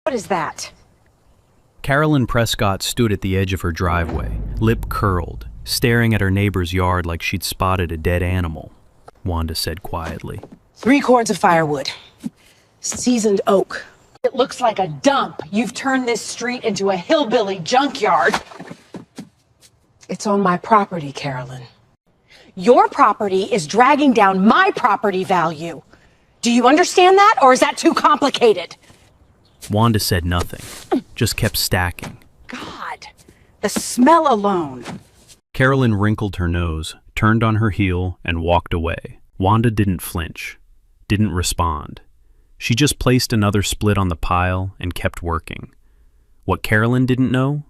What is that? Carolyn Prescott stood at the edge of her driveway, lip curled, staring at her neighbor's yard like she'd spotted a dead animal. Wanda said quietly. 3 cords of firewood. Seasoned oak. It looks like a dump. You've turned this street into a hillbilly junkyard. It's on my property, Carolyn. Your property is dragging down my property value. Do you understand that, or is that too complicated? Wanda said nothing, just kept stacking. God, the smell alone. Carolyn wrinkled her nose, turned on her heel, and walked away. Wanda didn't flinch, didn't respond. She just placed another split on the pile and kept working. What Carolyn didn't know?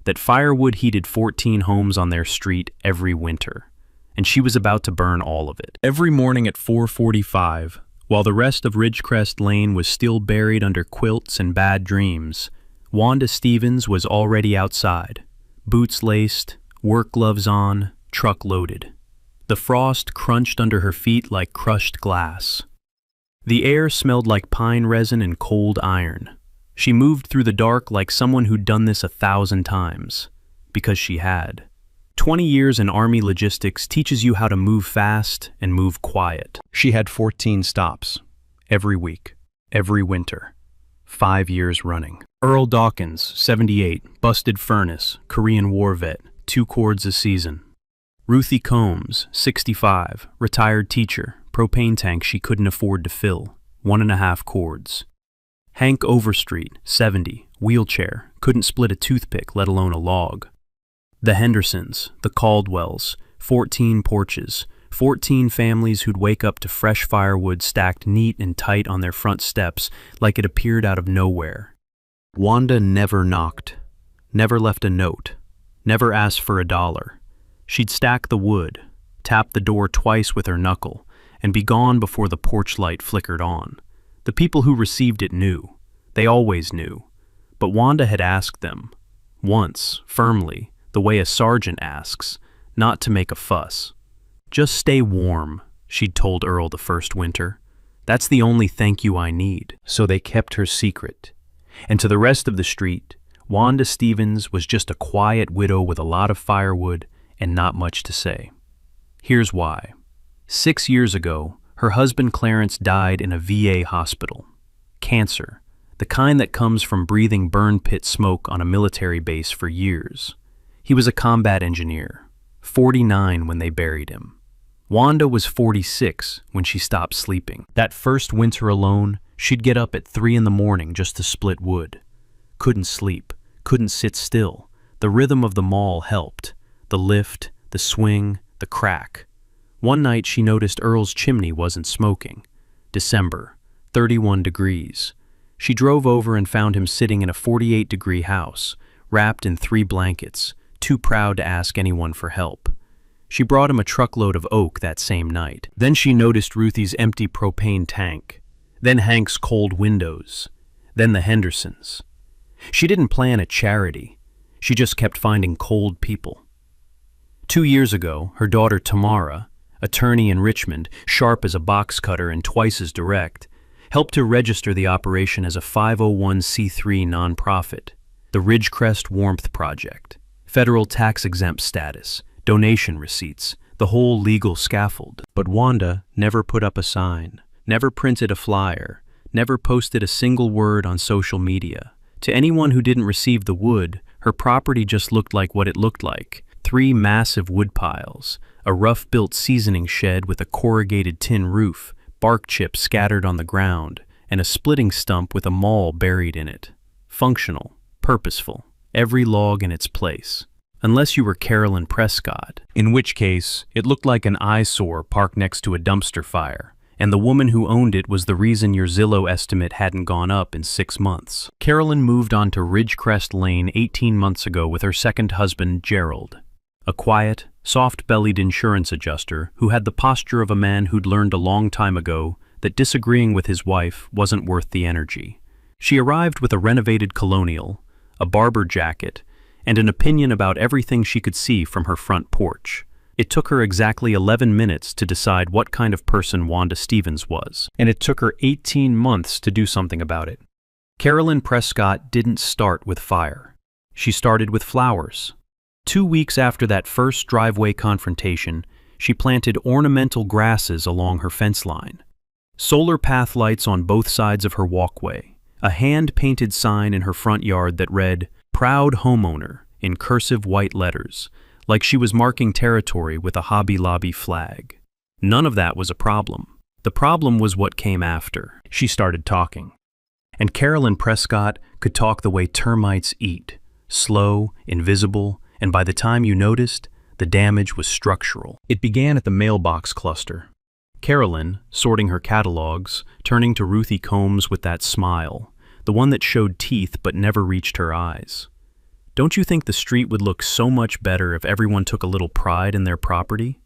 That firewood heated 14 homes on their street every winter, and she was about to burn all of it. Every morning at 4:45, while the rest of Ridgecrest Lane was still buried under quilts and bad dreams, Wanda Stevens was already outside, boots laced, work gloves on, truck loaded. The frost crunched under her feet like crushed glass. The air smelled like pine resin and cold iron. She moved through the dark like someone who'd done this 1,000 times, because she had. 20 years in Army logistics teaches you how to move fast and move quiet. She had 14 stops, every week, every winter, 5 years running. Earl Dawkins, 78, busted furnace, Korean War vet, 2 cords a season. Ruthie Combs, 65, retired teacher, propane tank she couldn't afford to fill, 1.5 cords. Hank Overstreet, 70, wheelchair, couldn't split a toothpick, let alone a log. The Hendersons, the Caldwells, 14 porches, 14 families who'd wake up to fresh firewood stacked neat and tight on their front steps like it appeared out of nowhere. Wanda never knocked, never left a note, never asked for $1. She'd stack the wood, tap the door twice with her knuckle, and be gone before the porch light flickered on. The people who received it knew. They always knew. But Wanda had asked them, once, firmly, the way a sergeant asks, not to make a fuss. Just stay warm, she'd told Earl the first winter. That's the only thank you I need. So they kept her secret. And to the rest of the street, Wanda Stevens was just a quiet widow with a lot of firewood and not much to say. Here's why. 6 years ago, her husband Clarence died in a VA hospital. Cancer, the kind that comes from breathing burn pit smoke on a military base for years. He was a combat engineer, 49 when they buried him. Wanda was 46 when she stopped sleeping. That first winter alone, she'd get up at 3 in the morning just to split wood. Couldn't sleep, couldn't sit still. The rhythm of the mall helped. The lift, the swing, the crack. One night she noticed Earl's chimney wasn't smoking. December, 31 degrees. She drove over and found him sitting in a 48-degree house, wrapped in 3 blankets, too proud to ask anyone for help. She brought him a truckload of oak that same night. Then she noticed Ruthie's empty propane tank, then Hank's cold windows, then the Hendersons. She didn't plan a charity. She just kept finding cold people. 2 years ago, her daughter Tamara, attorney in Richmond, sharp as a box cutter and twice as direct, helped to register the operation as a 501c3 nonprofit, the Ridgecrest Warmth Project. Federal tax-exempt status, donation receipts, the whole legal scaffold. But Wanda never put up a sign, never printed a flyer, never posted a single word on social media. To anyone who didn't receive the wood, her property just looked like what it looked like. 3 massive wood piles, a rough-built seasoning shed with a corrugated tin roof, bark chips scattered on the ground, and a splitting stump with a maul buried in it. Functional, purposeful, every log in its place. Unless you were Carolyn Prescott, in which case it looked like an eyesore parked next to a dumpster fire, and the woman who owned it was the reason your Zillow estimate hadn't gone up in 6 months. Carolyn moved on to Ridgecrest Lane 18 months ago with her second husband, Gerald, a quiet, soft-bellied insurance adjuster who had the posture of a man who'd learned a long time ago that disagreeing with his wife wasn't worth the energy. She arrived with a renovated colonial, a barber jacket, and an opinion about everything she could see from her front porch. It took her exactly 11 minutes to decide what kind of person Wanda Stevens was, and it took her 18 months to do something about it. Carolyn Prescott didn't start with fire. She started with flowers. 2 weeks after that first driveway confrontation, she planted ornamental grasses along her fence line. Solar path lights on both sides of her walkway. A hand-painted sign in her front yard that read, "Proud Homeowner," in cursive white letters, like she was marking territory with a Hobby Lobby flag. None of that was a problem. The problem was what came after. She started talking. And Carolyn Prescott could talk the way termites eat, slow, invisible, and by the time you noticed, the damage was structural. It began at the mailbox cluster. Carolyn, sorting her catalogs, turning to Ruthie Combs with that smile, the one that showed teeth but never reached her eyes. Don't you think the street would look so much better if everyone took a little pride in their property?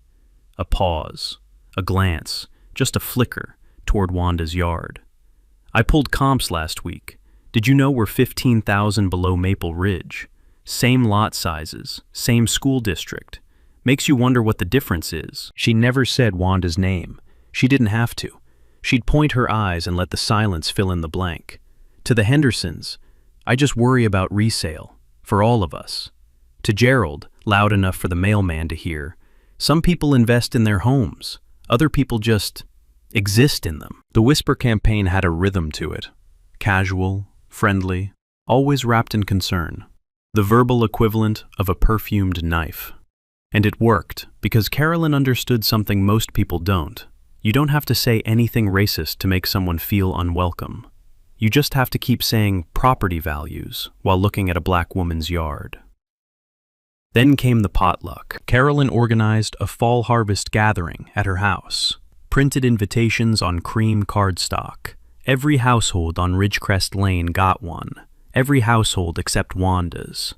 A pause, a glance, just a flicker toward Wanda's yard. I pulled comps last week. Did you know we're 15,000 below Maple Ridge? Same lot sizes, same school district. Makes you wonder what the difference is. She never said Wanda's name. She didn't have to. She'd point her eyes and let the silence fill in the blank. To the Hendersons, I just worry about resale, for all of us. To Gerald, loud enough for the mailman to hear, some people invest in their homes. Other people just exist in them. The whisper campaign had a rhythm to it. Casual, friendly, always wrapped in concern. The verbal equivalent of a perfumed knife. And it worked, because Carolyn understood something most people don't. You don't have to say anything racist to make someone feel unwelcome. You just have to keep saying property values while looking at a black woman's yard. Then came the potluck. Carolyn organized a fall harvest gathering at her house. Printed invitations on cream cardstock. Every household on Ridgecrest Lane got one. Every household except Wanda's.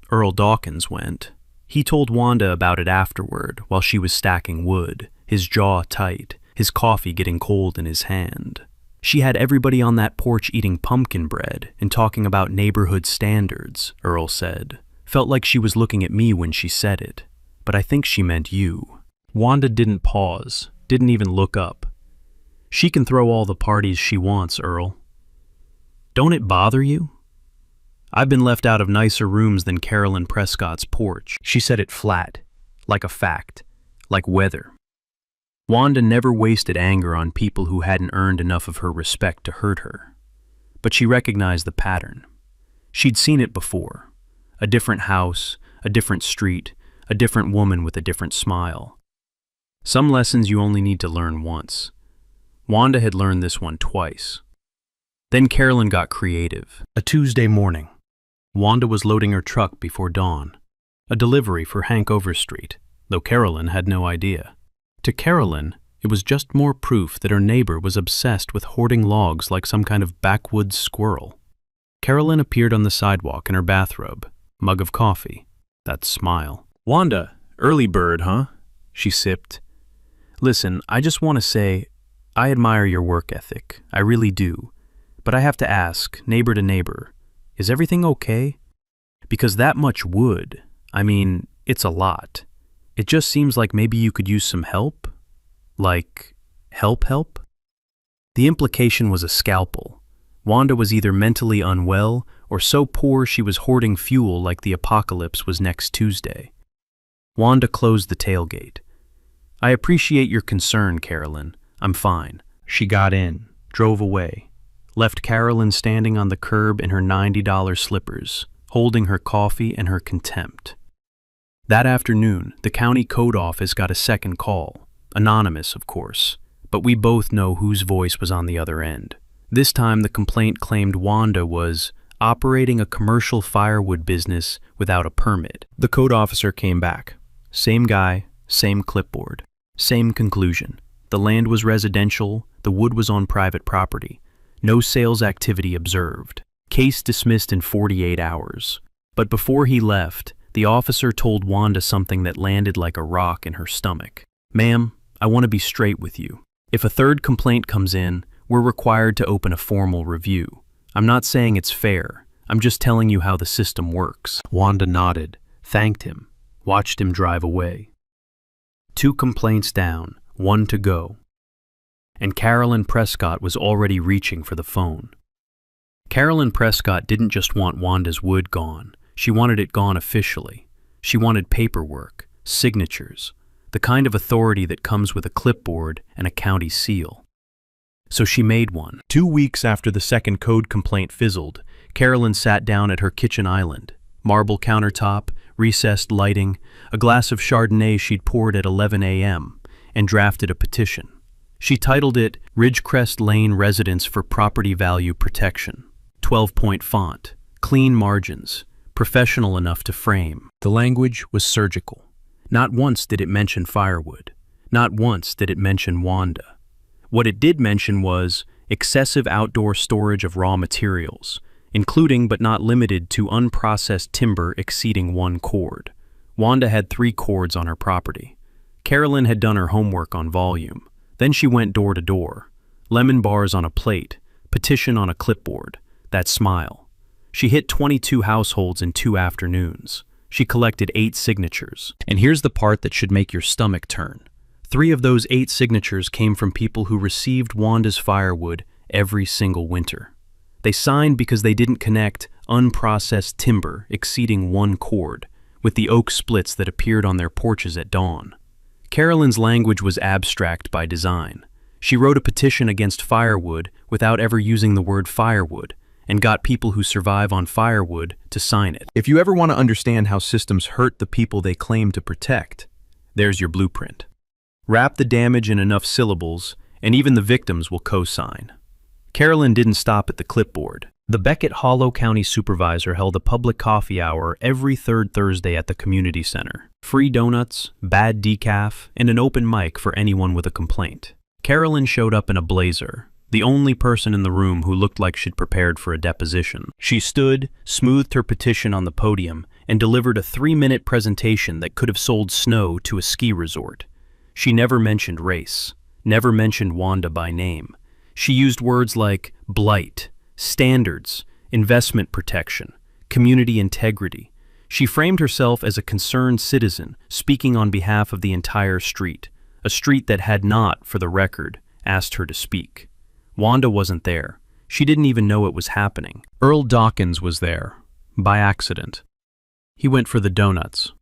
Earl Dawkins went. He told Wanda about it afterward while she was stacking wood, his jaw tight, his coffee getting cold in his hand. She had everybody on that porch eating pumpkin bread and talking about neighborhood standards, Earl said. Felt like she was looking at me when she said it, but I think she meant you. Wanda didn't pause, didn't even look up. She can throw all the parties she wants, Earl. Don't it bother you? I've been left out of nicer rooms than Carolyn Prescott's porch. She said it flat, like a fact, like weather. Wanda never wasted anger on people who hadn't earned enough of her respect to hurt her. But she recognized the pattern. She'd seen it before. A different house, a different street, a different woman with a different smile. Some lessons you only need to learn once. Wanda had learned this one twice. Then Carolyn got creative. A Tuesday morning. Wanda was loading her truck before dawn. A delivery for Hank Overstreet, though Carolyn had no idea. To Carolyn, it was just more proof that her neighbor was obsessed with hoarding logs like some kind of backwoods squirrel. Carolyn appeared on the sidewalk in her bathrobe, mug of coffee, that smile. "Wanda, early bird, huh?" she sipped. "Listen, I just want to say, I admire your work ethic, I really do. But I have to ask, neighbor to neighbor, is everything okay? Because that much wood, I mean, it's a lot. It just seems like maybe you could use some help? Like, help? The implication was a scalpel. Wanda was either mentally unwell or so poor she was hoarding fuel like the apocalypse was next Tuesday. Wanda closed the tailgate. "I appreciate your concern, Carolyn. I'm fine." She got in, drove away, left Carolyn standing on the curb in her $90 slippers, holding her coffee and her contempt. That afternoon, the county code office got a second call. Anonymous, of course, but we both know whose voice was on the other end. This time the complaint claimed Wanda was operating a commercial firewood business without a permit. The code officer came back. Same guy, same clipboard, same conclusion. The land was residential, the wood was on private property. No sales activity observed. Case dismissed in 48 hours. But before he left, the officer told Wanda something that landed like a rock in her stomach. "Ma'am, I want to be straight with you. If a third complaint comes in, we're required to open a formal review. I'm not saying it's fair. I'm just telling you how the system works." Wanda nodded, thanked him, watched him drive away. 2 complaints down, 1 to go. And Carolyn Prescott was already reaching for the phone. Carolyn Prescott didn't just want Wanda's wood gone. She wanted it gone officially. She wanted paperwork, signatures, the kind of authority that comes with a clipboard and a county seal. So she made one. 2 weeks after the second code complaint fizzled, Carolyn sat down at her kitchen island. Marble countertop, recessed lighting, a glass of Chardonnay she'd poured at 11 a.m., and drafted a petition. She titled it Ridgecrest Lane Residence for Property Value Protection. 12-point font, clean margins, professional enough to frame. The language was surgical. Not once did it mention firewood. Not once did it mention Wanda. What it did mention was excessive outdoor storage of raw materials, including but not limited to unprocessed timber exceeding 1 cord. Wanda had 3 cords on her property. Carolyn had done her homework on volume. Then she went door to door. Lemon bars on a plate, petition on a clipboard, that smile. She hit 22 households in 2 afternoons. She collected 8 signatures. And here's the part that should make your stomach turn. 3 of those 8 signatures came from people who received Wanda's firewood every single winter. They signed because they didn't connect unprocessed timber exceeding 1 cord with the oak splits that appeared on their porches at dawn. Carolyn's language was abstract by design. She wrote a petition against firewood without ever using the word firewood, and got people who survive on firewood to sign it. If you ever want to understand how systems hurt the people they claim to protect, there's your blueprint. Wrap the damage in enough syllables, and even the victims will co-sign. Carolyn didn't stop at the clipboard. The Beckett-Hollow County Supervisor held a public coffee hour every 3rd Thursday at the community center. Free donuts, bad decaf, and an open mic for anyone with a complaint. Carolyn showed up in a blazer, the only person in the room who looked like she'd prepared for a deposition. She stood, smoothed her petition on the podium, and delivered a 3-minute presentation that could have sold snow to a ski resort. She never mentioned race, never mentioned Wanda by name. She used words like blight, standards, investment protection, community integrity. She framed herself as a concerned citizen speaking on behalf of the entire street, a street that had not, for the record, asked her to speak. Wanda wasn't there. She didn't even know it was happening. Earl Dawkins was there, by accident. He went for the donuts.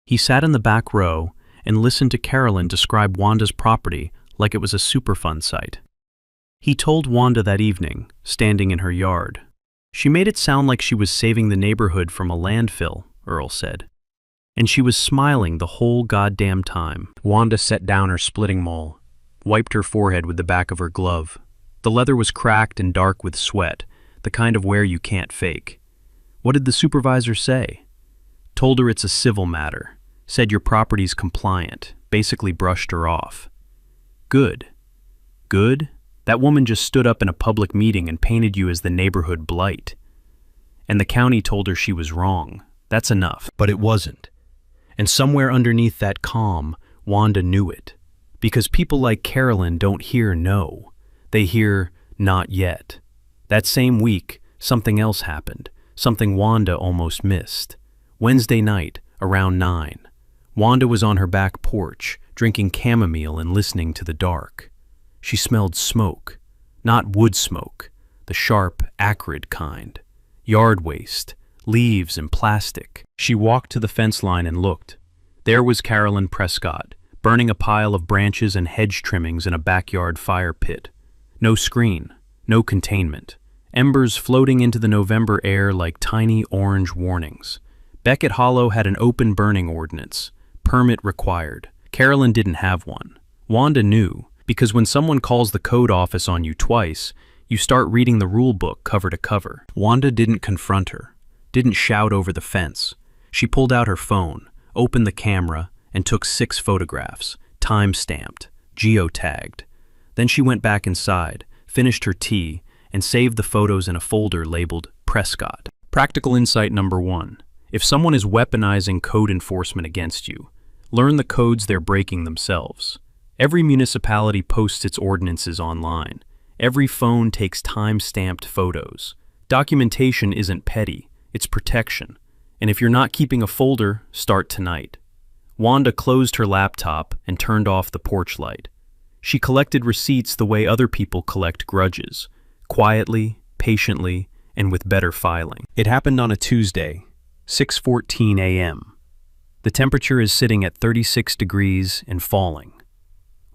He sat in the back row and listened to Carolyn describe Wanda's property like it was a Superfund site. He told Wanda that evening, standing in her yard. She made it sound like she was saving the neighborhood from a landfill, Earl said. And she was smiling the whole goddamn time. Wanda set down her splitting mole, wiped her forehead with the back of her glove. The leather was cracked and dark with sweat, the kind of wear you can't fake. What did the supervisor say? Told her it's a civil matter, said your property's compliant, basically brushed her off. Good. Good? That woman just stood up in a public meeting and painted you as the neighborhood blight. And the county told her she was wrong. That's enough. But it wasn't. And somewhere underneath that calm, Wanda knew it. Because people like Carolyn don't hear no. They hear not yet. That same week, something else happened. Something Wanda almost missed. Wednesday night, around 9. Wanda was on her back porch, drinking chamomile and listening to the dark. She smelled smoke. Not wood smoke, the sharp, acrid kind. Yard waste, leaves and plastic. She walked to the fence line and looked. There was Carolyn Prescott, burning a pile of branches and hedge trimmings in a backyard fire pit. No screen, no containment. Embers floating into the November air like tiny orange warnings. Beckett Hollow had an open burning ordinance. Permit required. Carolyn didn't have one. Wanda knew, because when someone calls the code office on you twice, you start reading the rule book cover to cover. Wanda didn't confront her, didn't shout over the fence. She pulled out her phone, opened the camera, and took 6 photographs, time-stamped, geotagged. Then she went back inside, finished her tea, and saved the photos in a folder labeled Prescott. Practical insight number 1. If someone is weaponizing code enforcement against you, learn the codes they're breaking themselves. Every municipality posts its ordinances online. Every phone takes time-stamped photos. Documentation isn't petty, it's protection. And if you're not keeping a folder, start tonight. Wanda closed her laptop and turned off the porch light. She collected receipts the way other people collect grudges, quietly, patiently, and with better filing. It happened on a Tuesday, 6:14 a.m. The temperature is sitting at 36 degrees and falling.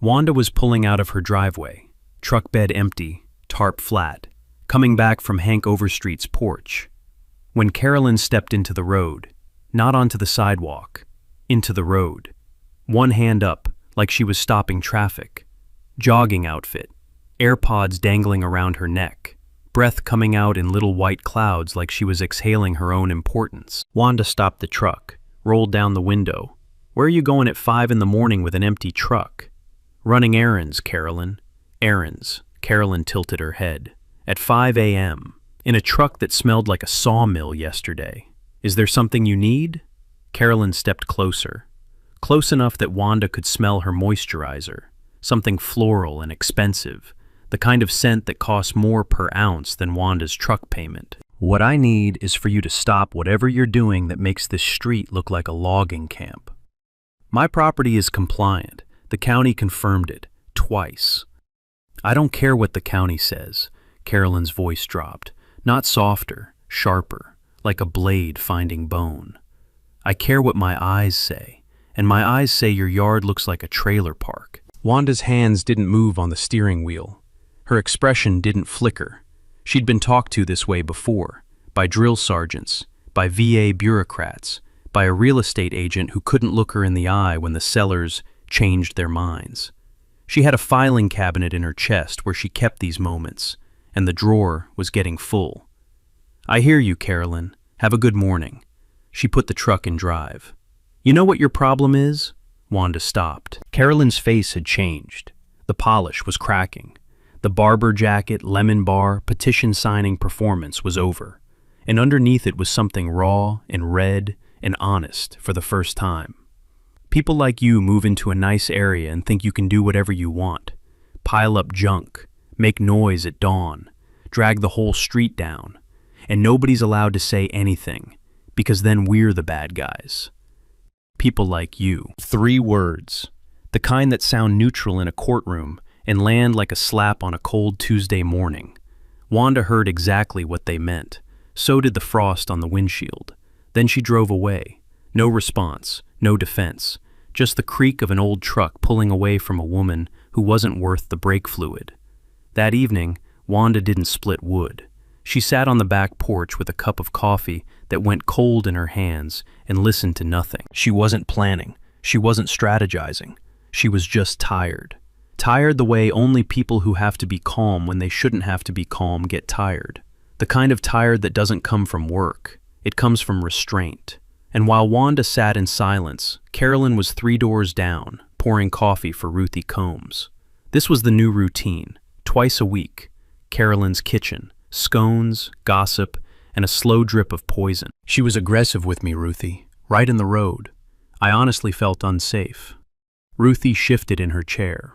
Wanda was pulling out of her driveway, truck bed empty, tarp flat, coming back from Hank Overstreet's porch, when Carolyn stepped into the road, not onto the sidewalk, into the road, one hand up like she was stopping traffic, jogging outfit, AirPods dangling around her neck, breath coming out in little white clouds like she was exhaling her own importance. Wanda stopped the truck, rolled down the window. "Where are you going at 5 in the morning with an empty truck?" "Running errands, Carolyn." "Errands," Carolyn tilted her head. "At 5 a.m., in a truck that smelled like a sawmill yesterday. Is there something you need?" Carolyn stepped closer, close enough that Wanda could smell her moisturizer, something floral and expensive, the kind of scent that costs more per ounce than Wanda's truck payment. "What I need is for you to stop whatever you're doing that makes this street look like a logging camp. My property is compliant. The county confirmed it, twice." "I don't care what the county says." Carolyn's voice dropped, not softer, sharper, like a blade finding bone. "I care what my eyes say, and my eyes say your yard looks like a trailer park." Wanda's hands didn't move on the steering wheel. Her expression didn't flicker. She'd been talked to this way before, by drill sergeants, by VA bureaucrats, by a real estate agent who couldn't look her in the eye when the sellers changed their minds. She had a filing cabinet in her chest where she kept these moments, and the drawer was getting full. "I hear you, Carolyn. Have a good morning." She put the truck in drive. "You know what your problem is?" Wanda stopped. Carolyn's face had changed. The polish was cracking. The barber jacket, lemon bar, petition signing performance was over, and underneath it was something raw and red and honest for the first time. People like you move into a nice area and think you can do whatever you want. Pile up junk, make noise at dawn, drag the whole street down, and nobody's allowed to say anything, because then we're the bad guys. People like you. 3 words, the kind that sound neutral in a courtroom and land like a slap on a cold Tuesday morning. Wanda heard exactly what they meant. So did the frost on the windshield. Then she drove away. No response, no defense, just the creak of an old truck pulling away from a woman who wasn't worth the brake fluid. That evening, Wanda didn't split wood. She sat on the back porch with a cup of coffee that went cold in her hands and listened to nothing. She wasn't planning. She wasn't strategizing. She was just tired. Tired the way only people who have to be calm when they shouldn't have to be calm get tired. The kind of tired that doesn't come from work. It comes from restraint. And while Wanda sat in silence, Carolyn was 3 doors down, pouring coffee for Ruthie Combs. This was the new routine. Twice a week. Carolyn's kitchen. Scones, gossip, and a slow drip of poison. She was aggressive with me, Ruthie, right in the road. I honestly felt unsafe. Ruthie shifted in her chair.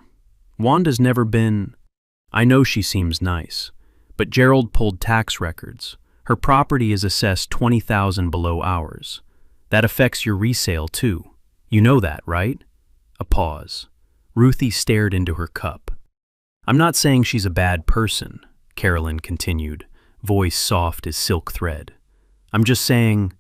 "Wanda's never been..." "I know she seems nice, but Gerald pulled tax records. Her property is assessed $20,000 below ours. That affects your resale too. You know that, right?" A pause. Ruthie stared into her cup. "I'm not saying she's a bad person," Carolyn continued, voice soft as silk thread. "I'm just saying,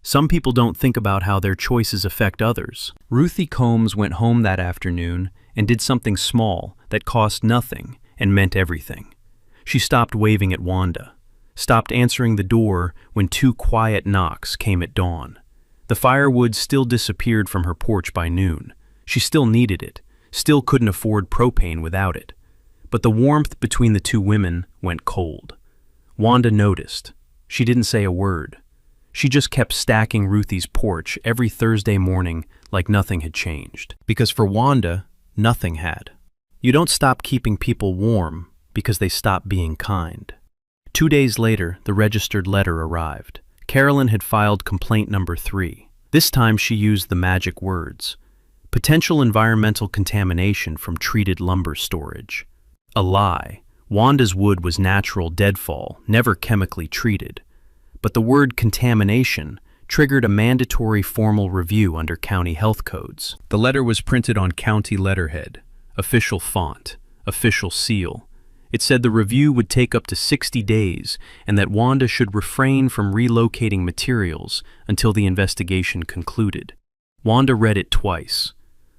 some people don't think about how their choices affect others." Ruthie Combs went home that afternoon and did something small that cost nothing and meant everything. She stopped waving at Wanda, stopped answering the door when 2 quiet knocks came at dawn. The firewood still disappeared from her porch by noon. She still needed it, still couldn't afford propane without it. But the warmth between the 2 women went cold. Wanda noticed. She didn't say a word. She just kept stacking Ruthie's porch every Thursday morning like nothing had changed. Because for Wanda, nothing had. You don't stop keeping people warm because they stop being kind. 2 days later, the registered letter arrived. Carolyn had filed complaint number 3. This time she used the magic words. Potential environmental contamination from treated lumber storage. A lie. Wanda's wood was natural deadfall, never chemically treated. But the word contamination triggered a mandatory formal review under county health codes. The letter was printed on county letterhead, official font, official seal, It said the review would take up to 60 days and that Wanda should refrain from relocating materials until the investigation concluded. Wanda read it twice.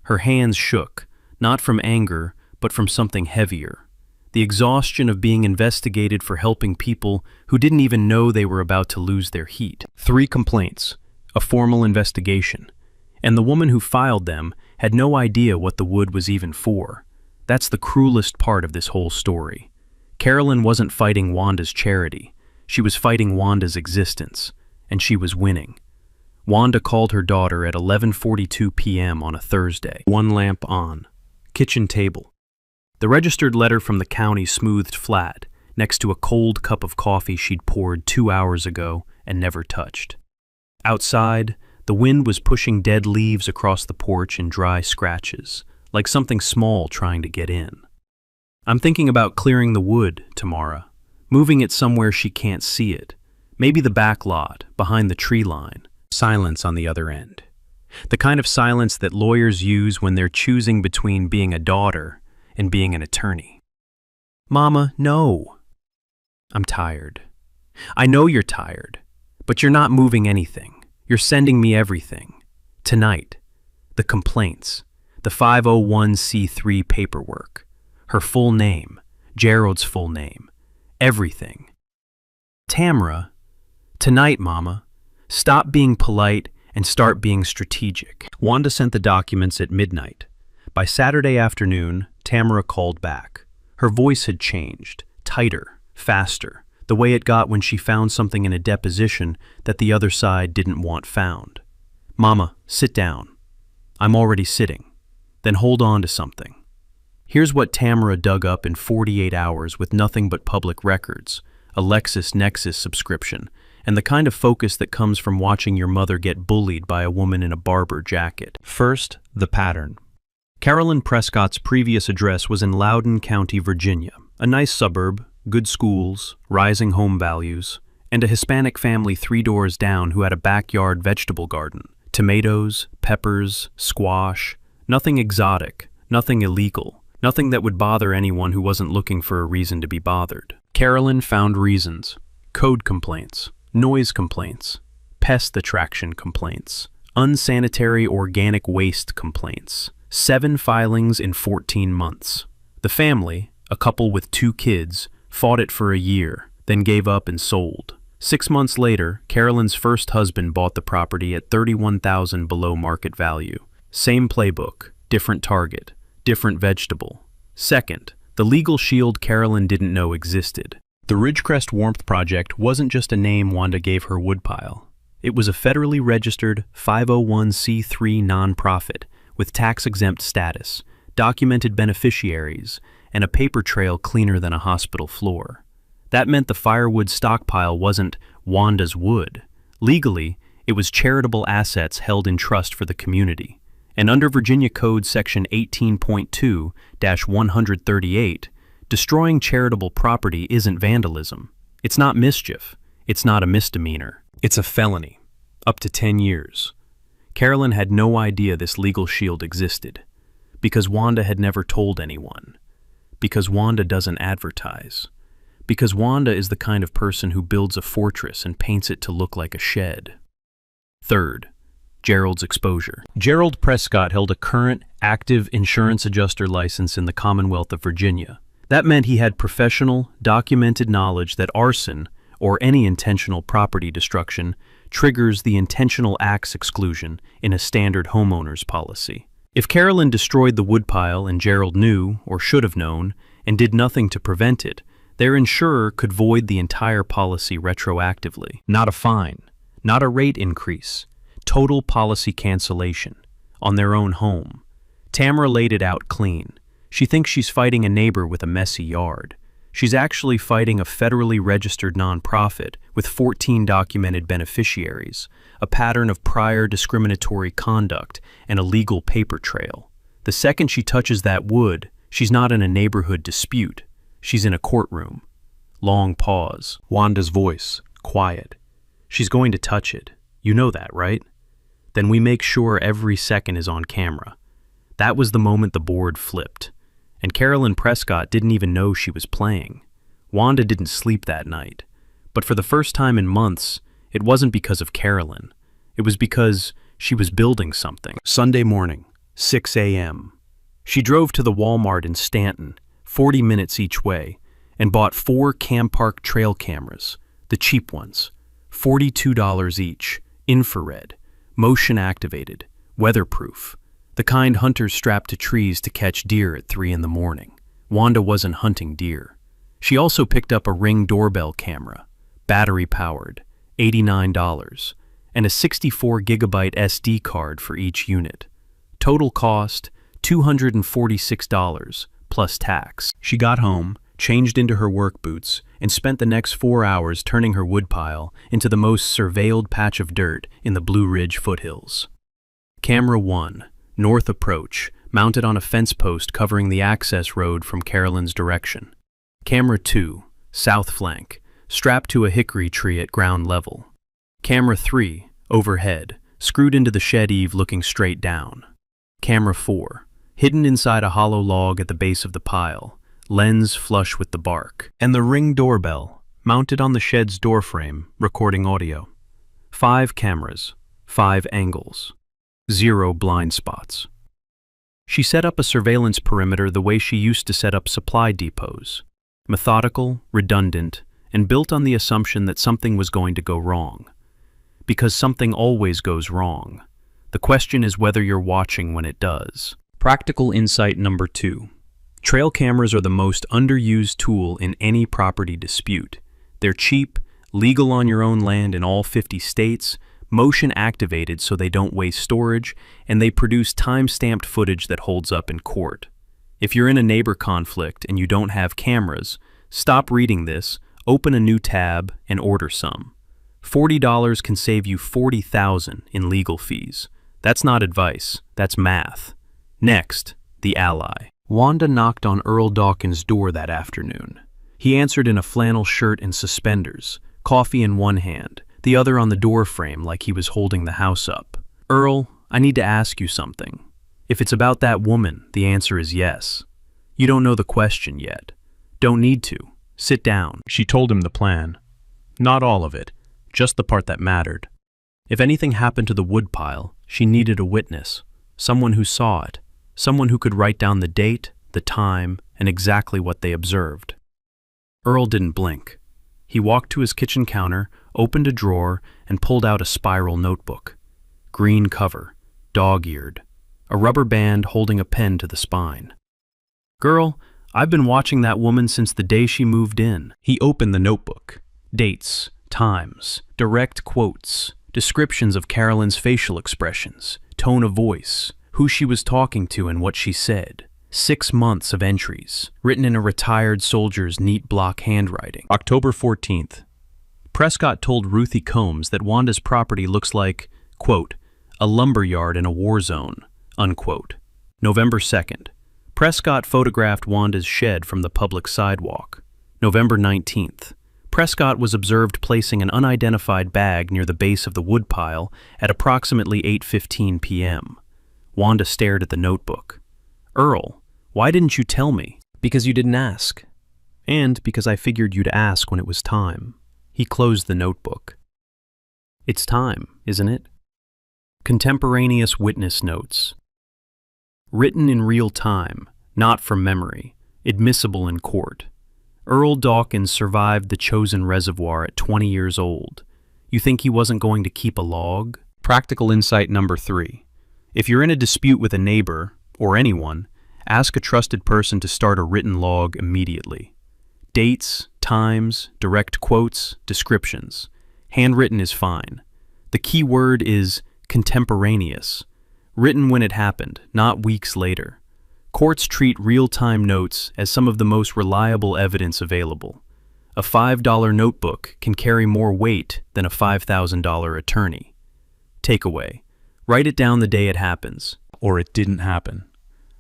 Her hands shook, not from anger, but from something heavier. The exhaustion of being investigated for helping people who didn't even know they were about to lose their heat. 3 complaints, a formal investigation, and the woman who filed them had no idea what the wood was even for. That's the cruelest part of this whole story. Carolyn wasn't fighting Wanda's charity. She was fighting Wanda's existence, and she was winning. Wanda called her daughter at 11:42 p.m. on a Thursday. One lamp on. Kitchen table. The registered letter from the county smoothed flat, next to a cold cup of coffee she'd poured 2 hours ago and never touched. Outside, the wind was pushing dead leaves across the porch in dry scratches, like something small trying to get in. I'm thinking about clearing the wood, Tamara, moving it somewhere she can't see it, maybe the back lot, behind the tree line. Silence on the other end. The kind of silence that lawyers use when they're choosing between being a daughter and being an attorney. Mama, no. I'm tired. I know you're tired, but you're not moving anything. You're sending me everything. Tonight. The complaints. The 501c3 paperwork. Her full name. Gerald's full name. Everything. Tamara. Tonight, Mama. Stop being polite and start being strategic. Wanda sent the documents at midnight. By Saturday afternoon, Tamara called back. Her voice had changed, tighter, faster, the way it got when she found something in a deposition that the other side didn't want found. Mama, sit down. I'm already sitting. Then hold on to something. Here's what Tamara dug up in 48 hours with nothing but public records, a LexisNexis subscription, and the kind of focus that comes from watching your mother get bullied by a woman in a Barber jacket. First, the pattern. Carolyn Prescott's previous address was in Loudoun County, Virginia, a nice suburb, good schools, rising home values, and a Hispanic family 3 doors down who had a backyard vegetable garden. Tomatoes, peppers, squash, nothing exotic, nothing illegal, nothing that would bother anyone who wasn't looking for a reason to be bothered. Carolyn found reasons. Code complaints. Noise complaints, pest attraction complaints, unsanitary organic waste complaints, 7 filings in 14 months. The family, a couple with 2 kids, fought it for a year, then gave up and sold. 6 months later, Carolyn's first husband bought the property at $31,000 below market value. Same playbook, different target, different vegetable. Second, the legal shield Carolyn didn't know existed. The Ridgecrest Warmth Project wasn't just a name Wanda gave her woodpile. It was a federally registered 501c3 nonprofit with tax-exempt status, documented beneficiaries, and a paper trail cleaner than a hospital floor. That meant the firewood stockpile wasn't Wanda's wood. Legally, it was charitable assets held in trust for the community. And under Virginia Code Section 18.2-138, destroying charitable property isn't vandalism. It's not mischief. It's not a misdemeanor. It's a felony. Up to 10 years. Carolyn had no idea this legal shield existed. Because Wanda had never told anyone. Because Wanda doesn't advertise. Because Wanda is the kind of person who builds a fortress and paints it to look like a shed. Third, Gerald's exposure. Gerald Prescott held a current, active insurance adjuster license in the Commonwealth of Virginia. That meant he had professional, documented knowledge that arson, or any intentional property destruction, triggers the intentional acts exclusion in a standard homeowner's policy. If Carolyn destroyed the woodpile and Gerald knew, or should have known, and did nothing to prevent it, their insurer could void the entire policy retroactively. Not a fine, not a rate increase, total policy cancellation, on their own home. Tamara laid it out clean. She thinks she's fighting a neighbor with a messy yard. She's actually fighting a federally registered nonprofit with 14 documented beneficiaries, a pattern of prior discriminatory conduct, and a legal paper trail. The second she touches that wood, she's not in a neighborhood dispute. She's in a courtroom. Long pause. Wanda's voice, quiet. She's going to touch it. You know that, right? Then we make sure every second is on camera. That was the moment the board flipped. and Carolyn Prescott didn't even know she was playing. Wanda didn't sleep that night. But for the first time in months, it wasn't because of Carolyn. It was because she was building something. Sunday morning, 6 a.m. She drove to the Walmart in Stanton, 40 minutes each way, and bought 4 Cam Park trail cameras, the cheap ones, $42 each, infrared, motion activated, weatherproof, the kind hunters strap to trees to catch deer at 3 in the morning. Wanda wasn't hunting deer. She also picked up a Ring doorbell camera, battery-powered, $89, and a 64-gigabyte SD card for each unit. Total cost, $246, plus tax. She got home, changed into her work boots, and spent the next 4 hours turning her woodpile into the most surveilled patch of dirt in the Blue Ridge foothills. Camera 1, north approach, mounted on a fence post covering the access road from Carolyn's direction. Camera 2, south flank, strapped to a hickory tree at ground level. Camera 3, overhead, screwed into the shed eave looking straight down. Camera 4, hidden inside a hollow log at the base of the pile, lens flush with the bark. And the Ring doorbell, mounted on the shed's doorframe, recording audio. 5 cameras, 5 angles, 0 blind spots. She set up a surveillance perimeter the way she used to set up supply depots. Methodical, redundant, and built on the assumption that something was going to go wrong. Because something always goes wrong. The question is whether you're watching when it does. Practical insight number 2. Trail cameras are the most underused tool in any property dispute. They're cheap, legal on your own land in all 50 states, motion activated so they don't waste storage, and they produce time-stamped footage that holds up in court. If you're in a neighbor conflict and you don't have cameras, stop reading this, open a new tab, and order some. $40 can save you $40,000 in legal fees. That's not advice, that's math. Next, the ally. Wanda knocked on Earl Dawkins' door that afternoon. He answered in a flannel shirt and suspenders, coffee in one hand, the other on the door frame like he was holding the house up. "Earl, I need to ask you something. If it's about that woman, the answer is yes. You don't know the question yet. Don't need to. Sit down." She told him the plan. Not all of it, just the part that mattered. If anything happened to the woodpile, she needed a witness, someone who saw it, someone who could write down the date, the time, and exactly what they observed. Earl didn't blink. He walked to his kitchen counter, opened a drawer, and pulled out a spiral notebook. Green cover, dog-eared, a rubber band holding a pen to the spine. "Girl, I've been watching that woman since the day she moved in." He opened the notebook. Dates, times, direct quotes, descriptions of Carolyn's facial expressions, tone of voice, who she was talking to and what she said. 6 months of entries, written in a retired soldier's neat block handwriting. October 14th. Prescott told Ruthie Combs that Wanda's property looks like, quote, "a lumber yard in a war zone," unquote. November 2nd. Prescott photographed Wanda's shed from the public sidewalk. November 19th. Prescott was observed placing an unidentified bag near the base of the woodpile at approximately 8:15 p.m. Wanda stared at the notebook. "Earl, why didn't you tell me?" "Because you didn't ask. And because I figured you'd ask when it was time." He closed the notebook. It's time, isn't it? Contemporaneous witness notes. Written in real time, not from memory, admissible in court. Earl Dawkins survived the chosen reservoir at 20 years old. You think he wasn't going to keep a log? Practical insight number 3. If you're in a dispute with a neighbor, or anyone, ask a trusted person to start a written log immediately. Dates, times, direct quotes, descriptions. Handwritten is fine. The key word is contemporaneous. Written when it happened, not weeks later. Courts treat real-time notes as some of the most reliable evidence available. A $5 notebook can carry more weight than a $5,000 attorney. Takeaway. Write it down the day it happens, or it didn't happen.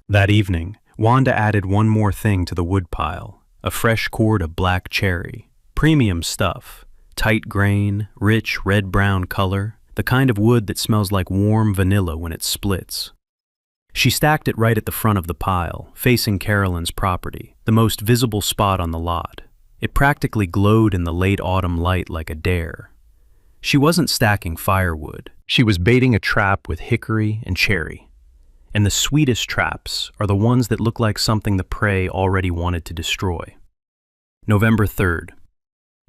That evening, Wanda added one more thing to the woodpile, a fresh cord of black cherry. Premium stuff, tight grain, rich red-brown color, the kind of wood that smells like warm vanilla when it splits. She stacked it right at the front of the pile, facing Carolyn's property, the most visible spot on the lot. It practically glowed in the late autumn light like a dare. She wasn't stacking firewood. She was baiting a trap with hickory and cherry. And the sweetest traps are the ones that look like something the prey already wanted to destroy. November 3rd.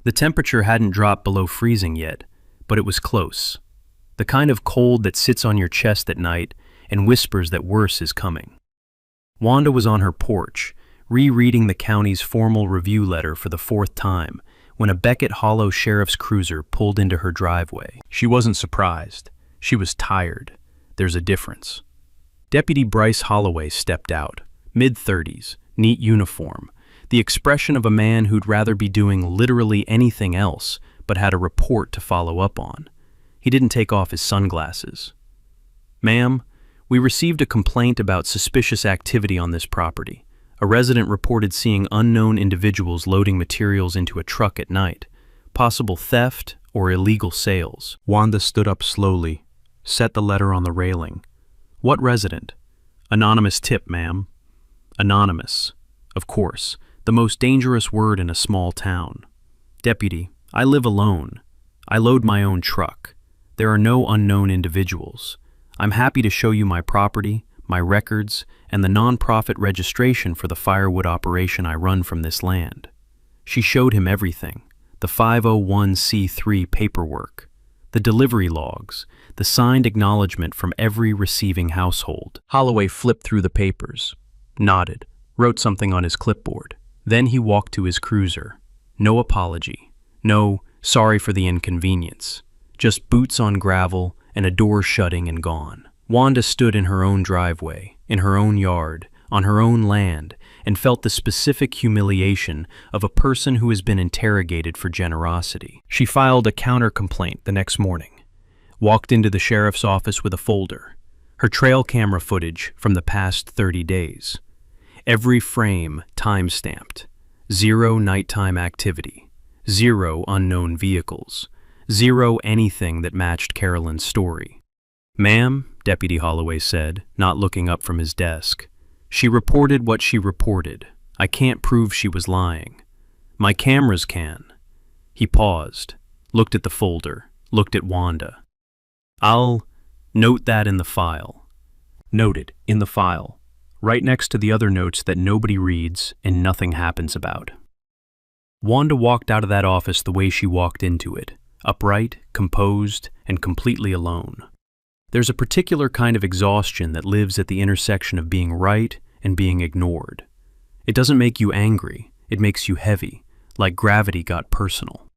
The temperature hadn't dropped below freezing yet, but it was close. The kind of cold that sits on your chest at night and whispers that worse is coming. Wanda was on her porch, rereading the county's formal review letter for the 4th time, when a Beckett Hollow sheriff's cruiser pulled into her driveway. She wasn't surprised. She was tired. There's a difference. Deputy Bryce Holloway stepped out, mid-30s, neat uniform, the expression of a man who'd rather be doing literally anything else but had a report to follow up on. He didn't take off his sunglasses. "Ma'am, we received a complaint about suspicious activity on this property. A resident reported seeing unknown individuals loading materials into a truck at night. Possible theft or illegal sales." Wanda stood up slowly, set the letter on the railing. "What resident?" "Anonymous tip, ma'am." Anonymous. Of course, the most dangerous word in a small town. "Deputy, I live alone. I load my own truck. There are no unknown individuals. I'm happy to show you my property, my records, and the nonprofit registration for the firewood operation I run from this land." She showed him everything: the 501c3 paperwork, the delivery logs, the signed acknowledgement from every receiving household. Holloway flipped through the papers, nodded, wrote something on his clipboard. Then he walked to his cruiser. No apology. No, sorry for the inconvenience. Just boots on gravel and a door shutting and gone. Wanda stood in her own driveway, in her own yard, on her own land, and felt the specific humiliation of a person who has been interrogated for generosity. She filed a counter-complaint the next morning, walked into the sheriff's office with a folder, her trail camera footage from the past 30 days. Every frame time-stamped. 0 nighttime activity. 0 unknown vehicles. 0 anything that matched Carolyn's story. "Ma'am," Deputy Holloway said, not looking up from his desk, "she reported what she reported. I can't prove she was lying. My cameras can." He paused, looked at the folder, looked at Wanda. "I'll note that in the file." Noted, in the file, right next to the other notes that nobody reads and nothing happens about. Wanda walked out of that office the way she walked into it, upright, composed, and completely alone. There's a particular kind of exhaustion that lives at the intersection of being right and being ignored. It doesn't make you angry, it makes you heavy, like gravity got personal.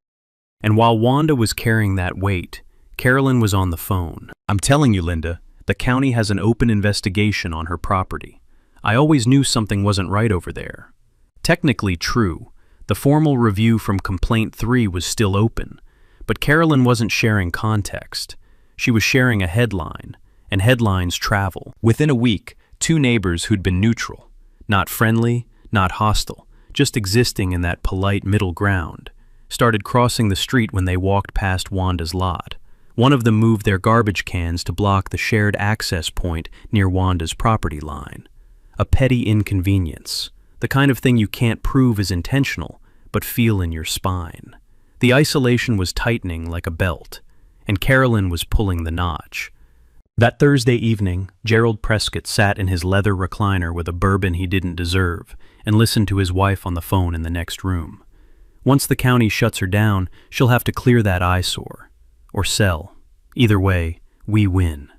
And while Wanda was carrying that weight, Carolyn was on the phone. "I'm telling you, Linda, the county has an open investigation on her property. I always knew something wasn't right over there." Technically true, the formal review from Complaint 3 was still open, but Carolyn wasn't sharing context. She was sharing a headline, and headlines travel. Within a week, 2 neighbors who'd been neutral, not friendly, not hostile, just existing in that polite middle ground, started crossing the street when they walked past Wanda's lot. One of them moved their garbage cans to block the shared access point near Wanda's property line. A petty inconvenience, the kind of thing you can't prove is intentional, but feel in your spine. The isolation was tightening like a belt, and Carolyn was pulling the notch. That Thursday evening, Gerald Prescott sat in his leather recliner with a bourbon he didn't deserve and listened to his wife on the phone in the next room. Once the county shuts her down, she'll have to clear that eyesore. Or sell. Either way, we win.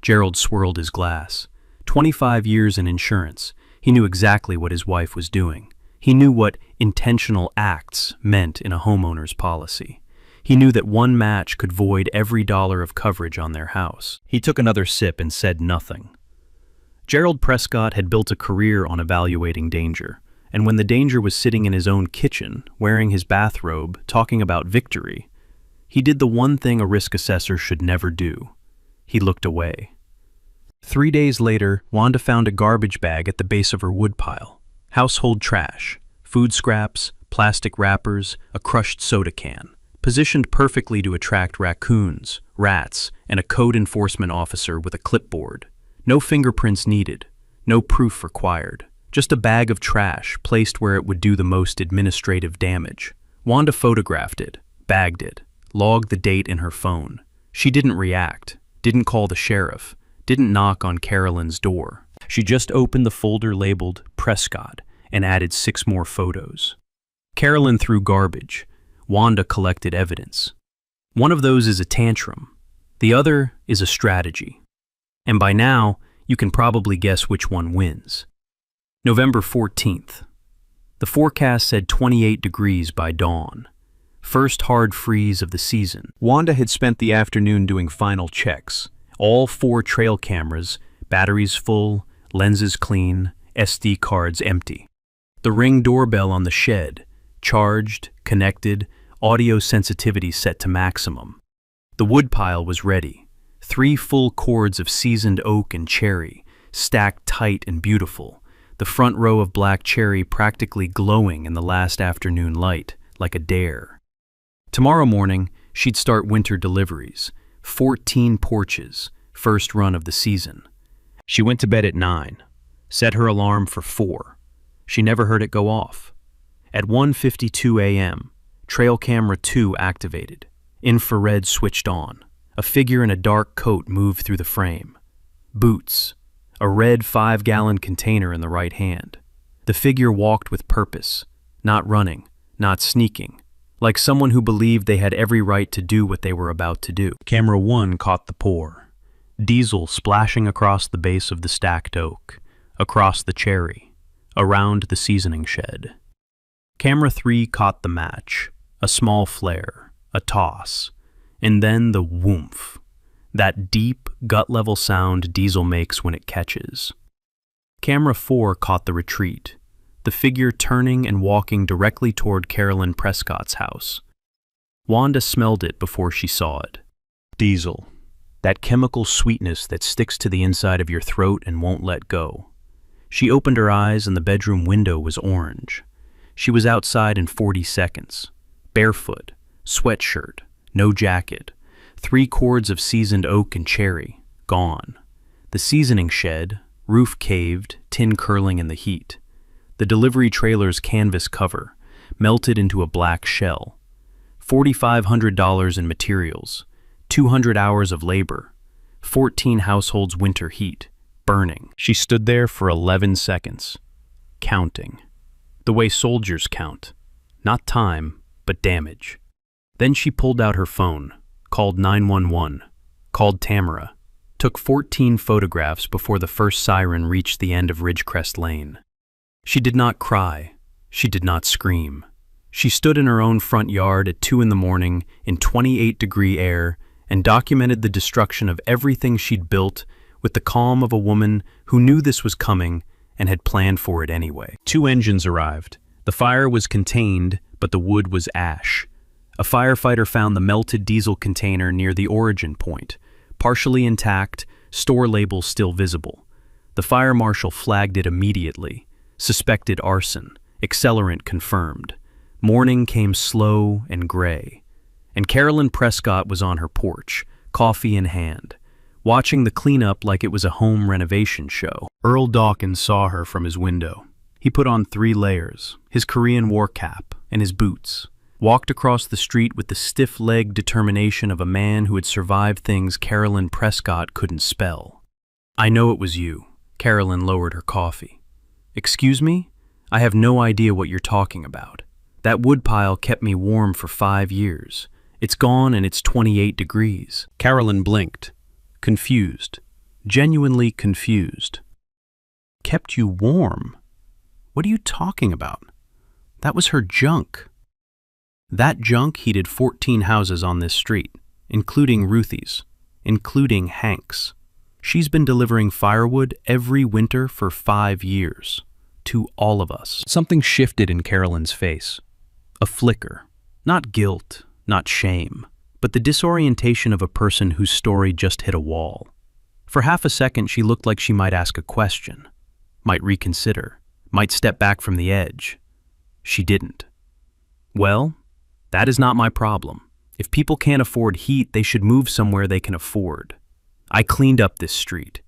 Gerald swirled his glass. 25 years in insurance, he knew exactly what his wife was doing. He knew what intentional acts meant in a homeowner's policy. He knew that one match could void every dollar of coverage on their house. He took another sip and said nothing. Gerald Prescott had built a career on evaluating danger, and when the danger was sitting in his own kitchen, wearing his bathrobe, talking about victory, he did the one thing a risk assessor should never do. He looked away. 3 days later, Wanda found a garbage bag at the base of her woodpile. Household trash, food scraps, plastic wrappers, a crushed soda can, positioned perfectly to attract raccoons, rats, and a code enforcement officer with a clipboard. No fingerprints needed, no proof required. Just a bag of trash placed where it would do the most administrative damage. Wanda photographed it, bagged it, logged the date in her phone. She didn't react, didn't call the sheriff, didn't knock on Carolyn's door. She just opened the folder labeled Prescott and added 6 more photos. Carolyn threw garbage. Wanda collected evidence. One of those is a tantrum. The other is a strategy. And by now, you can probably guess which one wins. November 14th. The forecast said 28 degrees by dawn. First hard freeze of the season. Wanda had spent the afternoon doing final checks. All 4 trail cameras, batteries full, lenses clean, SD cards empty. The Ring doorbell on the shed, charged, connected, audio sensitivity set to maximum. The woodpile was ready. 3 full cords of seasoned oak and cherry, stacked tight and beautiful. The front row of black cherry practically glowing in the last afternoon light, like a dare. Tomorrow morning, she'd start winter deliveries. 14 porches, first run of the season. She went to bed at 9, set her alarm for 4. She never heard it go off. At 1:52 a.m., trail camera 2 activated. Infrared switched on. A figure in a dark coat moved through the frame. Boots. A red 5-gallon container in the right hand. The figure walked with purpose, not running, not sneaking, like someone who believed they had every right to do what they were about to do. Camera 1 caught the pour. Diesel splashing across the base of the stacked oak, across the cherry, around the seasoning shed. Camera 3 caught the match, a small flare, a toss, and then the whoomph, that deep, gut-level sound Diesel makes when it catches. Camera 4 caught the retreat, the figure turning and walking directly toward Carolyn Prescott's house. Wanda smelled it before she saw it. Diesel, that chemical sweetness that sticks to the inside of your throat and won't let go. She opened her eyes and the bedroom window was orange. She was outside in 40 seconds. Barefoot, sweatshirt, no jacket, 3 cords of seasoned oak and cherry, gone. The seasoning shed, roof caved, tin curling in the heat. The delivery trailer's canvas cover, melted into a black shell. $4,500 in materials, 200 hours of labor, 14 households' winter heat, burning. She stood there for 11 seconds, counting. The way soldiers count, not time, but damage. Then she pulled out her phone, called 911, called Tamara, took 14 photographs before the first siren reached the end of Ridgecrest Lane. She did not cry. She did not scream. She stood in her own front yard at 2 in the morning in 28-degree air and documented the destruction of everything she'd built with the calm of a woman who knew this was coming and had planned for it anyway. 2 engines arrived. The fire was contained, but the wood was ash. A firefighter found the melted diesel container near the origin point, partially intact, store labels still visible. The fire marshal flagged it immediately. Suspected arson, accelerant confirmed. Morning came slow and gray. And Carolyn Prescott was on her porch, coffee in hand, watching the cleanup like it was a home renovation show. Earl Dawkins saw her from his window. He put on 3 layers, his Korean war cap, and his boots. Walked across the street with the stiff-legged determination of a man who had survived things Carolyn Prescott couldn't spell. "I know it was you." Carolyn lowered her coffee. "Excuse me? I have no idea what you're talking about. That woodpile kept me warm for 5 years. It's gone and it's 28 degrees. Carolyn blinked, confused, genuinely confused. "Kept you warm? What are you talking about? That was her junk." That junk heated 14 houses on this street, including Ruthie's, including Hank's. She's been delivering firewood every winter for 5 years, to all of us. Something shifted in Carolyn's face. A flicker. Not guilt, not shame, but the disorientation of a person whose story just hit a wall. For half a second, she looked like she might ask a question, might reconsider, might step back from the edge. She didn't. "Well, that is not my problem. If people can't afford heat, they should move somewhere they can afford. I cleaned up this street.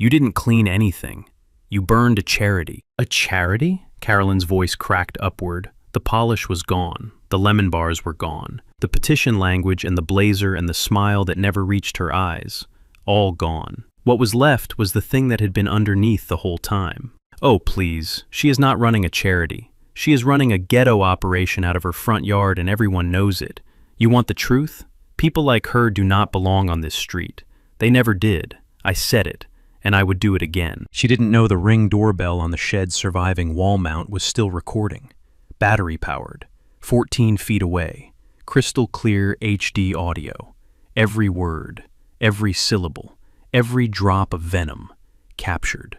You didn't clean anything. You burned a charity. A charity? Carolyn's voice cracked upward. The polish was gone. The lemon bars were gone. The petition language and the blazer and the smile that never reached her eyes. All gone. What was left was the thing that had been underneath the whole time. Oh, please. She is not running a charity. She is running a ghetto operation out of her front yard and everyone knows it. You want the truth? People like her do not belong on this street. They never did. I said it. And I would do it again. She didn't know the Ring doorbell on the shed's surviving wall mount was still recording. Battery-powered. 14 feet away. Crystal clear HD audio. Every word, every syllable, every drop of venom captured.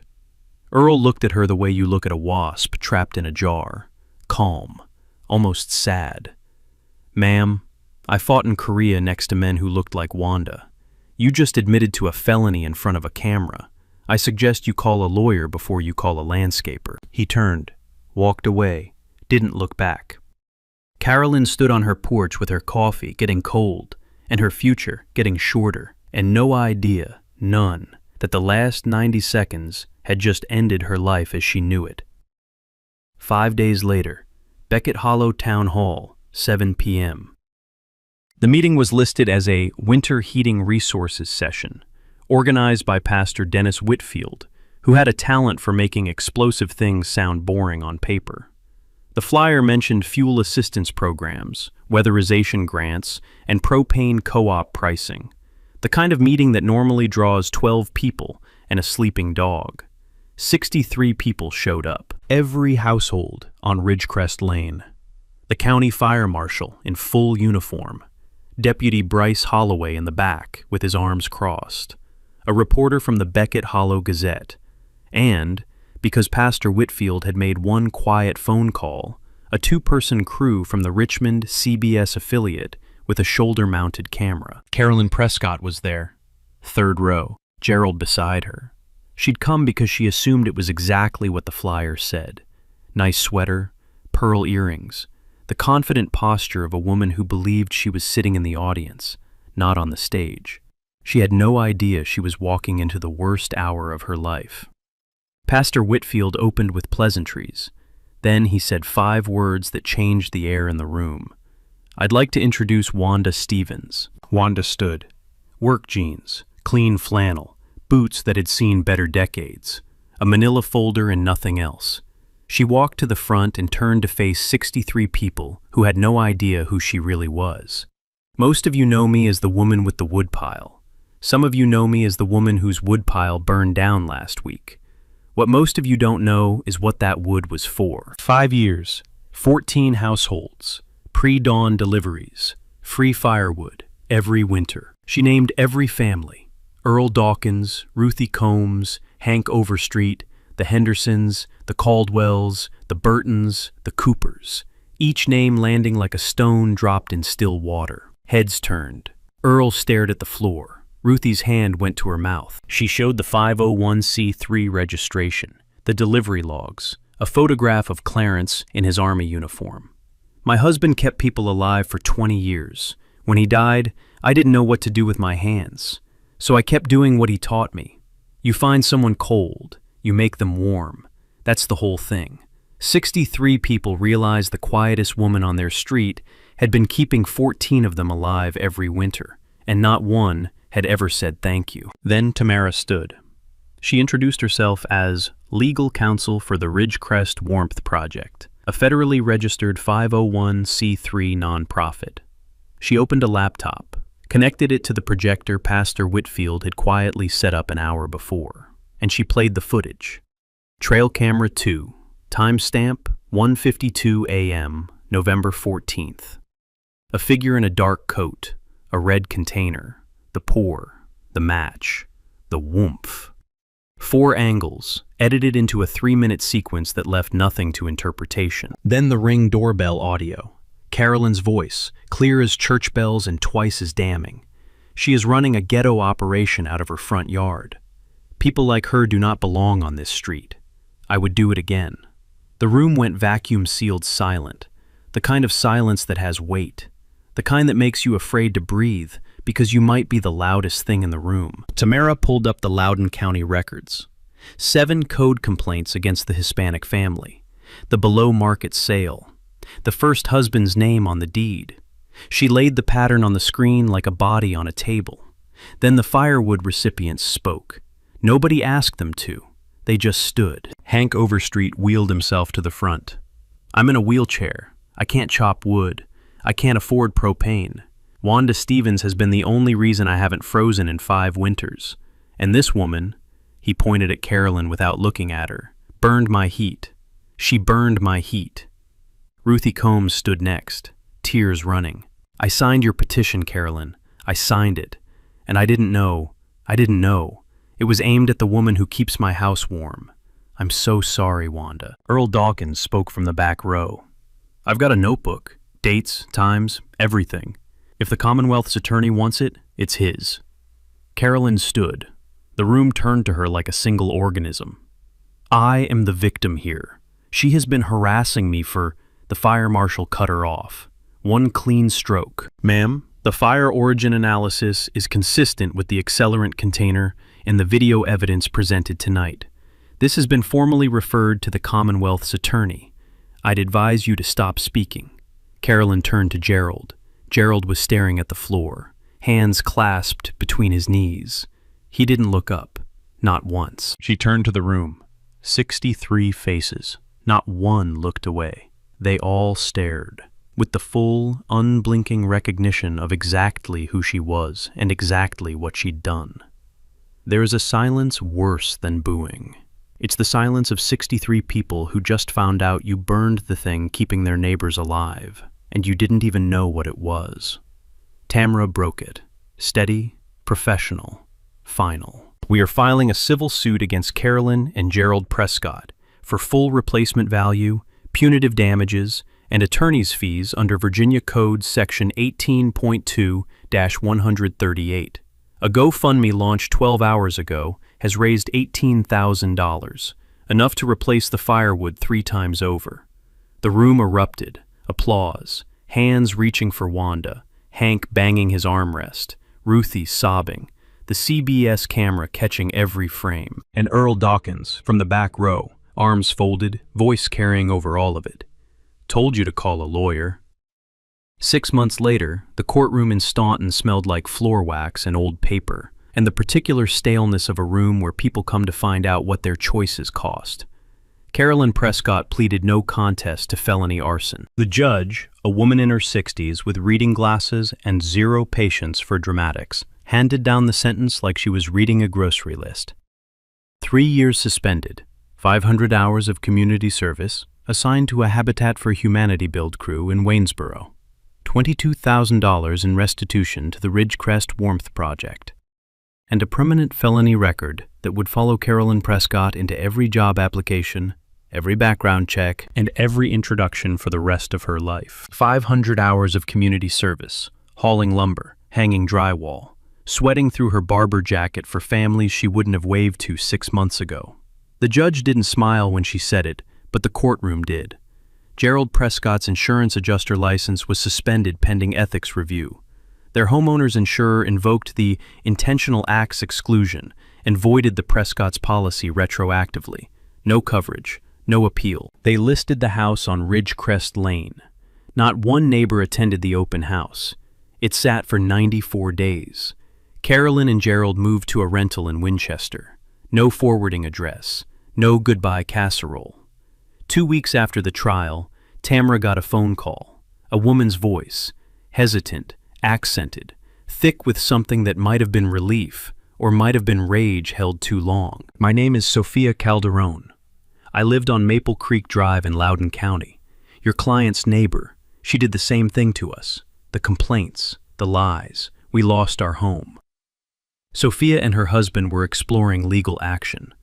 Earl looked at her the way you look at a wasp trapped in a jar. Calm. Almost sad. Ma'am, I fought in Korea next to men who looked like Wanda. You just admitted to a felony in front of a camera. I suggest you call a lawyer before you call a landscaper. He turned, walked away, didn't look back. Carolyn stood on her porch with her coffee getting cold, and her future getting shorter, and no idea, none, that the last 90 seconds had just ended her life as she knew it. 5 days later, Beckett Hollow Town Hall, 7 p.m. The meeting was listed as a Winter Heating Resources session, organized by Pastor Dennis Whitfield, who had a talent for making explosive things sound boring on paper. The flyer mentioned fuel assistance programs, weatherization grants, and propane co-op pricing, the kind of meeting that normally draws 12 people and a sleeping dog. 63 people showed up, every household on Ridgecrest Lane. The county fire marshal in full uniform, Deputy Bryce Holloway in the back with his arms crossed, a reporter from the Beckett Hollow Gazette, and, because Pastor Whitfield had made one quiet phone call, a two-person crew from the Richmond CBS affiliate with a shoulder-mounted camera. Carolyn Prescott was there, third row, Gerald beside her. She'd come because she assumed it was exactly what the flyer said. Nice sweater, pearl earrings, the confident posture of a woman who believed she was sitting in the audience, not on the stage. She had no idea she was walking into the worst hour of her life. Pastor Whitfield opened with pleasantries. Then he said 5 words that changed the air in the room. I'd like to introduce Wanda Stevens. Wanda stood. Work jeans, clean flannel, boots that had seen better decades, a manila folder and nothing else. She walked to the front and turned to face 63 people who had no idea who she really was. Most of you know me as the woman with the woodpile. Some of you know me as the woman whose woodpile burned down last week. What most of you don't know is what that wood was for. 5 years, 14 households, pre-dawn deliveries, free firewood, every winter. She named every family. Earl Dawkins, Ruthie Combs, Hank Overstreet, the Hendersons, the Caldwells, the Burtons, the Coopers, each name landing like a stone dropped in still water. Heads turned. Earl stared at the floor. Ruthie's hand went to her mouth. She showed the 501c3 registration, the delivery logs, a photograph of Clarence in his Army uniform. My husband kept people alive for 20 years. When he died, I didn't know what to do with my hands. So I kept doing what he taught me. You find someone cold, you make them warm. That's the whole thing. 63 people realized the quietest woman on their street had been keeping 14 of them alive every winter, and not one had ever said thank you. Then Tamara stood. She introduced herself as Legal Counsel for the Ridgecrest Warmth Project, a federally registered 501c3 nonprofit. She opened a laptop, connected it to the projector Pastor Whitfield had quietly set up an hour before, and she played the footage. Trail camera 2, timestamp 1:52 a.m., November 14th. A figure in a dark coat, a red container, the pour, the match, the whoomph. 4 angles, edited into a 3-minute sequence that left nothing to interpretation. Then the Ring doorbell audio. Carolyn's voice, clear as church bells and twice as damning. She is running a ghetto operation out of her front yard. People like her do not belong on this street. I would do it again. The room went vacuum-sealed silent, the kind of silence that has weight, the kind that makes you afraid to breathe because you might be the loudest thing in the room. Tamara pulled up the Loudoun County records. 7 code complaints against the Hispanic family. The below-market sale. The first husband's name on the deed. She laid the pattern on the screen like a body on a table. Then the firewood recipients spoke. Nobody asked them to. They just stood. Hank Overstreet wheeled himself to the front. "I'm in a wheelchair. I can't chop wood. I can't afford propane. Wanda Stevens has been the only reason I haven't frozen in 5 winters. And this woman," he pointed at Carolyn without looking at her, "burned my heat. She burned my heat." Ruthie Combs stood next, tears running. "I signed your petition, Carolyn. I signed it. And I didn't know. It was aimed at the woman who keeps my house warm. I'm so sorry, Wanda." Earl Dawkins spoke from the back row. "I've got a notebook. Dates, times, everything. If the Commonwealth's attorney wants it, it's his." Carolyn stood. The room turned to her like a single organism. "I am the victim here. She has been harassing me for..." The fire marshal cut her off. One clean stroke. "Ma'am, the fire origin analysis is consistent with the accelerant container in the video evidence presented tonight. This has been formally referred to the Commonwealth's attorney. I'd advise you to stop speaking." Carolyn turned to Gerald. Gerald was staring at the floor, hands clasped between his knees. He didn't look up, not once. She turned to the room. 63 faces. Not one looked away. They all stared, with the full, unblinking recognition of exactly who she was and exactly what she'd done. There is a silence worse than booing. It's the silence of 63 people who just found out you burned the thing keeping their neighbors alive, and you didn't even know what it was. Tamara broke it. Steady, professional, final. "We are filing a civil suit against Carolyn and Gerald Prescott for full replacement value, punitive damages, and attorney's fees under Virginia Code Section 18.2-138. A GoFundMe launched 12 hours ago has raised $18,000, enough to replace the firewood 3 times over." The room erupted. Applause. Hands reaching for Wanda. Hank banging his armrest. Ruthie sobbing. The CBS camera catching every frame. And Earl Dawkins, from the back row, arms folded, voice carrying over all of it. "Told you to call a lawyer." 6 months later, the courtroom in Staunton smelled like floor wax and old paper, and the particular staleness of a room where people come to find out what their choices cost. Carolyn Prescott pleaded no contest to felony arson. The judge, a woman in her 60s with reading glasses and zero patience for dramatics, handed down the sentence like she was reading a grocery list. 3 years suspended, 500 hours of community service, assigned to a Habitat for Humanity build crew in Waynesboro, $22,000 in restitution to the Ridgecrest Warmth Project, and a permanent felony record that would follow Carolyn Prescott into every job application, every background check, and every introduction for the rest of her life. 500 hours of community service, hauling lumber, hanging drywall, sweating through her barber jacket for families she wouldn't have waved to 6 months ago. The judge didn't smile when she said it, but the courtroom did. Gerald Prescott's insurance adjuster license was suspended pending ethics review. Their homeowner's insurer invoked the intentional acts exclusion and voided the Prescott's policy retroactively. No coverage, no appeal. They listed the house on Ridgecrest Lane. Not one neighbor attended the open house. It sat for 94 days. Carolyn and Gerald moved to a rental in Winchester. No forwarding address. No goodbye casserole. 2 weeks after the trial, Tamara got a phone call. A woman's voice, hesitant, accented, thick with something that might have been relief or might have been rage held too long. "My name is Sophia Calderon. I lived on Maple Creek Drive in Loudoun County. Your client's neighbor. She did the same thing to us. The complaints, the lies. We lost our home." Sophia and her husband were exploring legal action.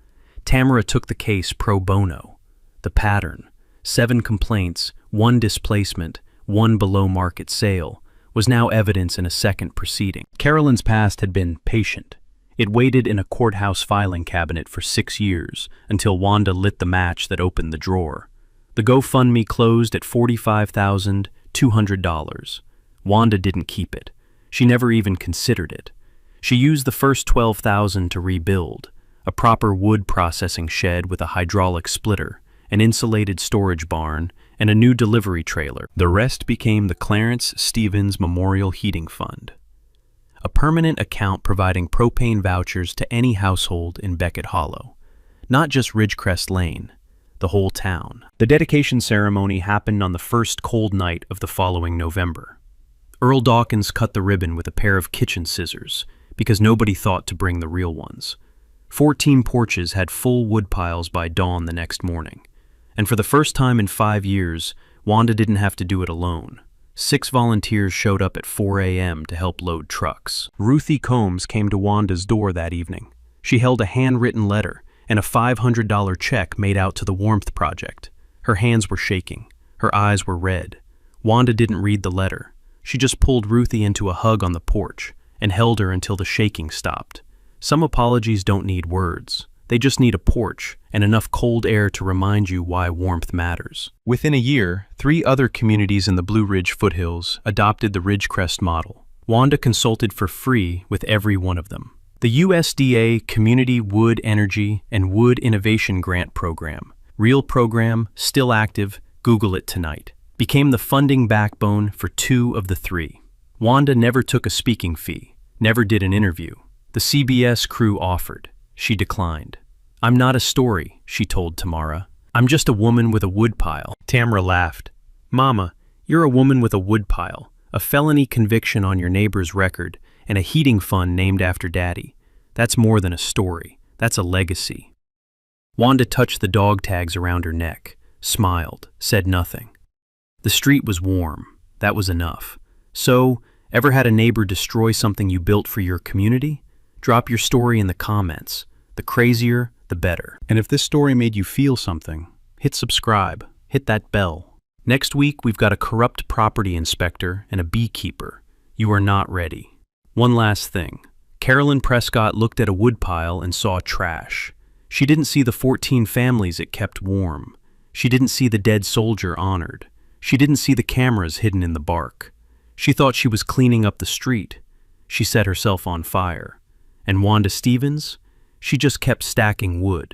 Tamara took the case pro bono. The pattern, 7 complaints, 1 displacement, 1 below-market sale, was now evidence in a second proceeding. Carolyn's past had been patient. It waited in a courthouse filing cabinet for 6 years until Wanda lit the match that opened the drawer. The GoFundMe closed at $45,200. Wanda didn't keep it. She never even considered it. She used the first $12,000 to rebuild, a proper wood processing shed with a hydraulic splitter, an insulated storage barn, and a new delivery trailer. The rest became the Clarence Stevens Memorial Heating Fund, a permanent account providing propane vouchers to any household in Beckett Hollow, not just Ridgecrest Lane, the whole town. The dedication ceremony happened on the first cold night of the following November. Earl Dawkins cut the ribbon with a pair of kitchen scissors because nobody thought to bring the real ones. 14 porches had full wood piles by dawn the next morning. And for the first time in 5 years, Wanda didn't have to do it alone. 6 volunteers showed up at 4 a.m. to help load trucks. Ruthie Combs came to Wanda's door that evening. She held a handwritten letter and a $500 check made out to the Warmth Project. Her hands were shaking. Her eyes were red. Wanda didn't read the letter. She just pulled Ruthie into a hug on the porch and held her until the shaking stopped. Some apologies don't need words. They just need a porch and enough cold air to remind you why warmth matters. Within a year, 3 other communities in the Blue Ridge foothills adopted the Ridgecrest model. Wanda consulted for free with every one of them. The USDA Community Wood Energy and Wood Innovation Grant Program, real program, still active, Google it tonight, became the funding backbone for 2 of the 3. Wanda never took a speaking fee, never did an interview. The CBS crew offered. She declined. "I'm not a story," she told Tamara. "I'm just a woman with a woodpile." Tamara laughed. "Mama, you're a woman with a woodpile, a felony conviction on your neighbor's record, and a heating fund named after Daddy. That's more than a story. That's a legacy." Wanda touched the dog tags around her neck, smiled, said nothing. The street was warm. That was enough. So, ever had a neighbor destroy something you built for your community? Drop your story in the comments. The crazier, the better. And if this story made you feel something, hit subscribe, hit that bell. Next week, we've got a corrupt property inspector and a beekeeper. You are not ready. One last thing. Carolyn Prescott looked at a woodpile and saw trash. She didn't see the 14 families it kept warm. She didn't see the dead soldier honored. She didn't see the cameras hidden in the bark. She thought she was cleaning up the street. She set herself on fire. And Wanda Stevens? She just kept stacking wood.